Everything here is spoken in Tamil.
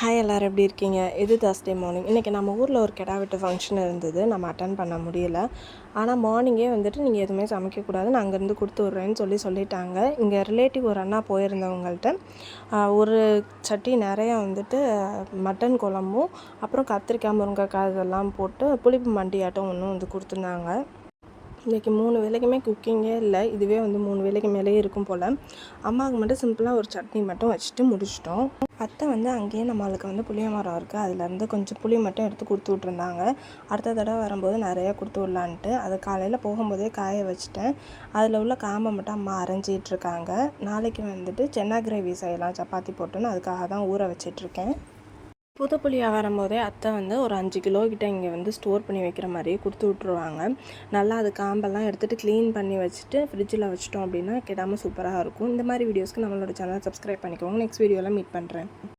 ஹாய் எல்லோரும் எப்படி இருக்கீங்க? இது Thursday மார்னிங். இன்றைக்கி நம்ம ஊரில் ஒரு கிடா வெட்டு ஃபங்க்ஷன் இருந்தது. நம்ம அட்டன் பண்ண முடியல. ஆனால் மார்னிங்கே வந்துட்டு நீங்கள் எதுவுமே சமைக்கக்கூடாது, நான் அங்கேருந்து கொடுத்து விட்றேன்னு சொல்லிட்டாங்க. இங்கே ரிலேட்டிவ் ஒரு அண்ணா போயிருந்தவங்கள்ட்ட ஒரு சட்டி நிறையா வந்துட்டு மட்டன் குழம்பும் அப்புறம் கத்திரிக்காய் முருங்கைக்காய் இதெல்லாம் போட்டு புளிப்பு மண்டியாட்டம் ஒன்று வந்து கொடுத்துருந்தாங்க. இன்றைக்கி 3 வேளைக்குமே குக்கிங்கே இல்லை. இதுவே வந்து 3 வேளைக்கு மேலேயே இருக்கும் போல். அம்மாவுக்கு மட்டும் சிம்பிளாக ஒரு சட்னி மட்டும் வச்சுட்டு முடிச்சிட்டோம். அத்தை வந்து அங்கேயே நம்மளுக்கு வந்து புளிய மரம் இருக்குது, அதுலேருந்து கொஞ்சம் புளி மட்டும் எடுத்து கொடுத்து விட்ருந்தாங்க. அடுத்த தடவை வரும்போது நிறையா கொடுத்து விட்லான்ட்டு அதை காலையில் போகும்போதே காய வச்சுட்டேன். அதில் உள்ள காம்பை மட்டும் அம்மா அரைஞ்சிட்ருக்காங்க. நாளைக்கு வந்துட்டு சென்னா கிரேவி செய்யலாம் சப்பாத்தி போட்டுன்னு, அதுக்காக தான் ஊற வச்சிட்ருக்கேன். புது புளியாக வரும்போதே அத்தை வந்து ஒரு 5 கிலோ கிட்ட இங்கே வந்து ஸ்டோர் பண்ணி வைக்கிற மாதிரியே கொடுத்து விட்ருவாங்க. நல்லா அது காம்பெல்லாம் எடுத்துகிட்டு க்ளீன் பண்ணி வச்சுட்டு ஃப்ரிட்ஜில் வச்சிட்டோம் அப்படின்னா கெடாமல் சூப்பராக இருக்கும். இந்த மாதிரி வீடியோஸ்க்கு நம்மளோட சேனலை சப்ஸ்கிரைப் பண்ணிக்கோங்க. நெக்ஸ்ட் வீடியோவில் மீட் பண்ணுறேன்.